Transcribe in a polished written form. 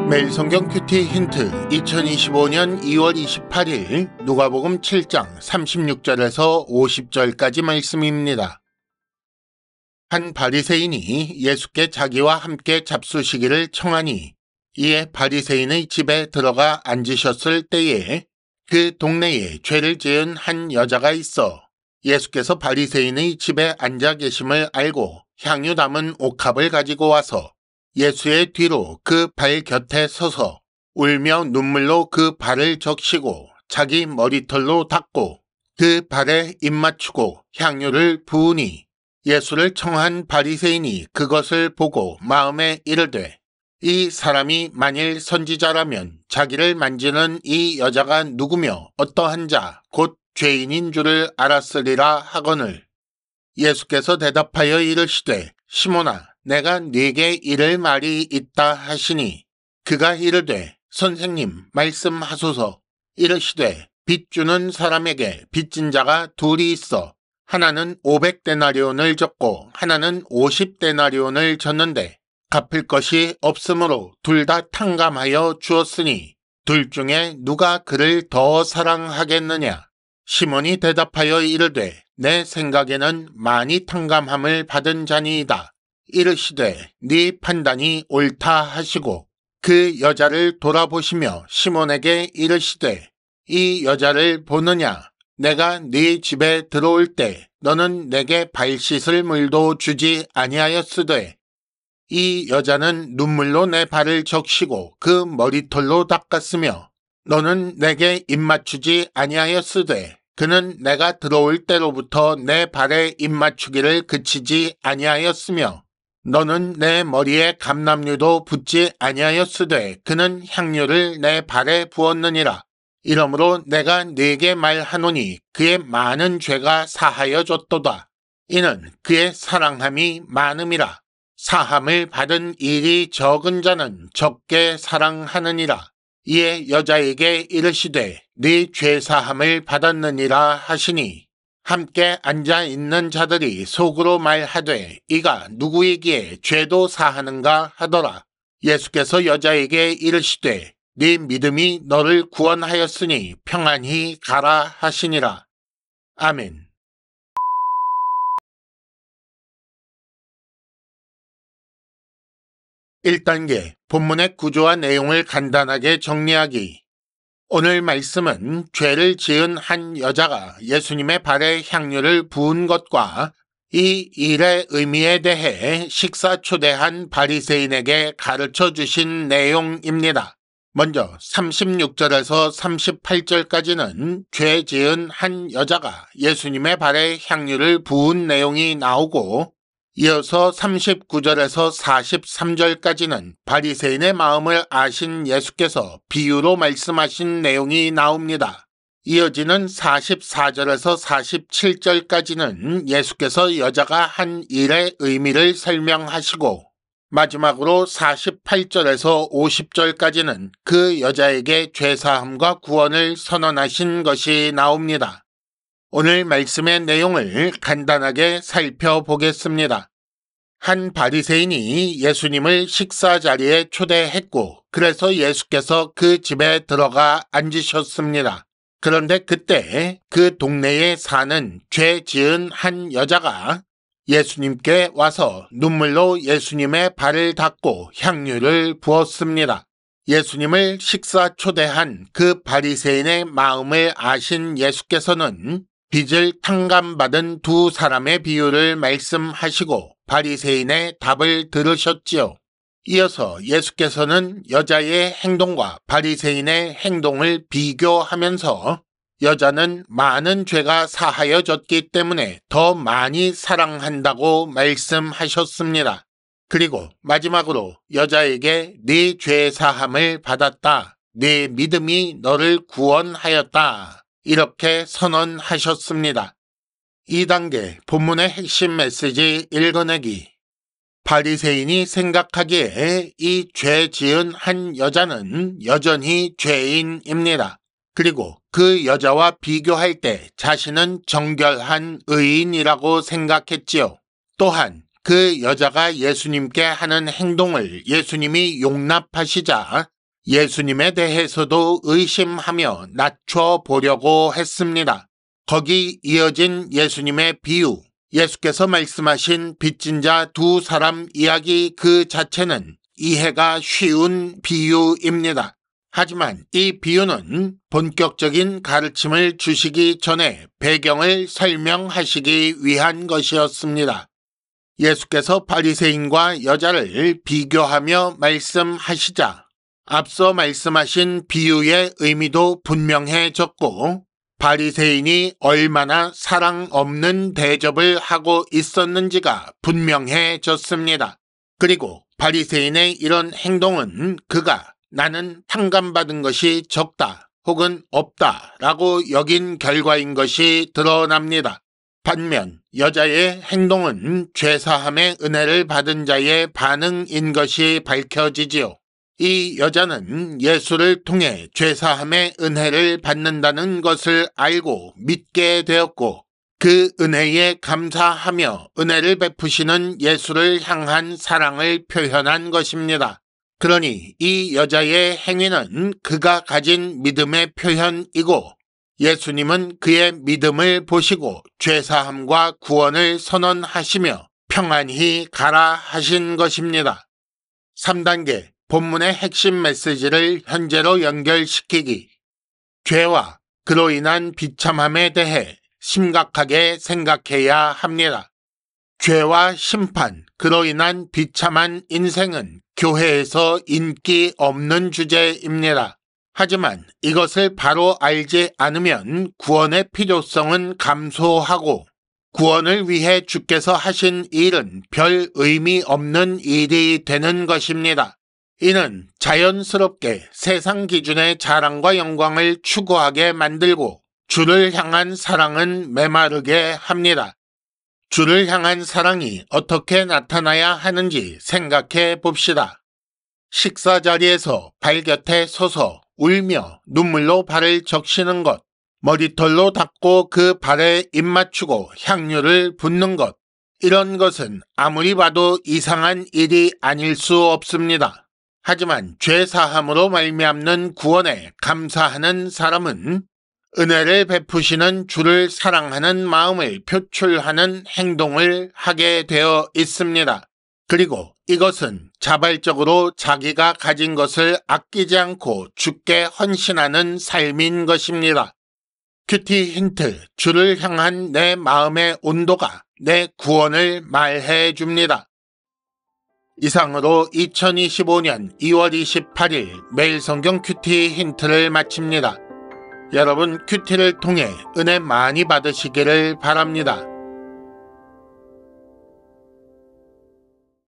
매일 성경 큐티 힌트 2025년 2월 28일 누가복음 7장 36절에서 50절까지 말씀입니다. 한 바리새인이 예수께 자기와 함께 잡수시기를 청하니 이에 바리새인의 집에 들어가 앉으셨을 때에 그 동네에 죄를 지은 한 여자가 있어 예수께서 바리새인의 집에 앉아 계심을 알고 향유 담은 옥합을 가지고 와서 예수의 뒤로 그 발 곁에 서서 울며 눈물로 그 발을 적시고 자기 머리털로 닦고 그 발에 입 맞추고 향유를 부으니 예수를 청한 바리새인이 그것을 보고 마음에 이르되 이 사람이 만일 선지자라면 자기를 만지는 이 여자가 누구며 어떠한 자 곧 죄인인 줄을 알았으리라 하거늘 예수께서 대답하여 이르시되 시몬아 내가 네게 이를 말이 있다 하시니 그가 이르되 선생님 말씀하소서. 이르시되 빚 주는 사람에게 빚진 자가 둘이 있어 하나는 500데나리온을 졌고 하나는 50데나리온을 졌는데 갚을 것이 없으므로 둘 다 탕감하여 주었으니 둘 중에 누가 그를 더 사랑하겠느냐. 시몬이 대답하여 이르되 내 생각에는 많이 탕감함을 받은 자니이다. 이르시되 네 판단이 옳다 하시고 그 여자를 돌아보시며 시몬에게 이르시되 이 여자를 보느냐. 내가 네 집에 들어올 때 너는 내게 발 씻을 물도 주지 아니하였으되 이 여자는 눈물로 내 발을 적시고 그 머리털로 닦았으며 너는 내게 입 맞추지 아니하였으되 그는 내가 들어올 때로부터 내 발에 입 맞추기를 그치지 아니하였으며 너는 내 머리에 감람류도 붓지 아니하였으되 그는 향유를 내 발에 부었느니라. 이러므로 내가 네게 말하노니 그의 많은 죄가 사하여 졌도다. 이는 그의 사랑함이 많음이라. 사함을 받은 일이 적은 자는 적게 사랑하느니라. 이에 여자에게 이르시되 네 죄사함을 받았느니라 하시니 함께 앉아있는 자들이 속으로 말하되 이가 누구이기에 죄도 사하는가 하더라. 예수께서 여자에게 이르시되 네 믿음이 너를 구원하였으니 평안히 가라 하시니라. 아멘. (1단계) 본문의 구조와 내용을 간단하게 정리하기. 오늘 말씀은 죄를 지은 한 여자가 예수님의 발에 향유를 부은 것과 이 일의 의미에 대해 식사 초대한 바리새인에게 가르쳐 주신 내용입니다. 먼저 36절에서 38절까지는 죄 지은 한 여자가 예수님의 발에 향유를 부은 내용이 나오고 이어서 39절에서 43절까지는 바리새인의 마음을 아신 예수께서 비유로 말씀하신 내용이 나옵니다. 이어지는 44절에서 47절까지는 예수께서 여자가 한 일의 의미를 설명하시고 마지막으로 48절에서 50절까지는 그 여자에게 죄사함과 구원을 선언하신 것이 나옵니다. 오늘 말씀의 내용을 간단하게 살펴보겠습니다. 한 바리새인이 예수님을 식사 자리에 초대했고 그래서 예수께서 그 집에 들어가 앉으셨습니다. 그런데 그때 그 동네에 사는 죄 지은 한 여자가 예수님께 와서 눈물로 예수님의 발을 닦고 향유를 부었습니다. 예수님을 식사 초대한 그 바리새인의 마음을 아신 예수께서는 빚을 탕감받은 두 사람의 비유를 말씀하시고 바리새인의 답을 들으셨지요. 이어서 예수께서는 여자의 행동과 바리새인의 행동을 비교하면서 여자는 많은 죄가 사하여졌기 때문에 더 많이 사랑한다고 말씀하셨습니다. 그리고 마지막으로 여자에게 네 죄 사함을 받았다. 네 믿음이 너를 구원하였다. 이렇게 선언하셨습니다. 2단계 본문의 핵심 메시지 읽어내기. 바리새인이 생각하기에 이 죄 지은 한 여자는 여전히 죄인입니다. 그리고 그 여자와 비교할 때 자신은 정결한 의인이라고 생각했지요. 또한 그 여자가 예수님께 하는 행동을 예수님이 용납하시자 예수님에 대해서도 의심하며 낮춰보려고 했습니다. 거기 이어진 예수님의 비유, 예수께서 말씀하신 빚진 자 두 사람 이야기 그 자체는 이해가 쉬운 비유입니다. 하지만 이 비유는 본격적인 가르침을 주시기 전에 배경을 설명하시기 위한 것이었습니다. 예수께서 바리새인과 여자를 비교하며 말씀하시자 앞서 말씀하신 비유의 의미도 분명해졌고 바리새인이 얼마나 사랑 없는 대접을 하고 있었는지가 분명해졌습니다. 그리고 바리새인의 이런 행동은 그가 나는 탕감받은 것이 적다 혹은 없다 라고 여긴 결과인 것이 드러납니다. 반면 여자의 행동은 죄사함의 은혜를 받은 자의 반응인 것이 밝혀지지요. 이 여자는 예수를 통해 죄사함의 은혜를 받는다는 것을 알고 믿게 되었고 그 은혜에 감사하며 은혜를 베푸시는 예수를 향한 사랑을 표현한 것입니다. 그러니 이 여자의 행위는 그가 가진 믿음의 표현이고 예수님은 그의 믿음을 보시고 죄사함과 구원을 선언하시며 평안히 가라 하신 것입니다. 3단계 본문의 핵심 메시지를 현재로 연결시키기. 죄와 그로 인한 비참함에 대해 심각하게 생각해야 합니다. 죄와 심판, 그로 인한 비참한 인생은 교회에서 인기 없는 주제입니다. 하지만 이것을 바로 알지 않으면 구원의 필요성은 감소하고 구원을 위해 주께서 하신 일은 별 의미 없는 일이 되는 것입니다. 이는 자연스럽게 세상 기준의 자랑과 영광을 추구하게 만들고 주를 향한 사랑은 메마르게 합니다. 주를 향한 사랑이 어떻게 나타나야 하는지 생각해 봅시다. 식사 자리에서 발 곁에 서서 울며 눈물로 발을 적시는 것, 머리털로 닦고 그 발에 입 맞추고 향유를 붓는 것, 이런 것은 아무리 봐도 이상한 일이 아닐 수 없습니다. 하지만 죄사함으로 말미암는 구원에 감사하는 사람은 은혜를 베푸시는 주를 사랑하는 마음을 표출하는 행동을 하게 되어 있습니다. 그리고 이것은 자발적으로 자기가 가진 것을 아끼지 않고 주께 헌신하는 삶인 것입니다. 큐티 힌트, 주를 향한 내 마음의 온도가 내 구원을 말해 줍니다. 이상으로 2025년 2월 28일 매일 성경 큐티 힌트를 마칩니다. 여러분 큐티를 통해 은혜 많이 받으시기를 바랍니다.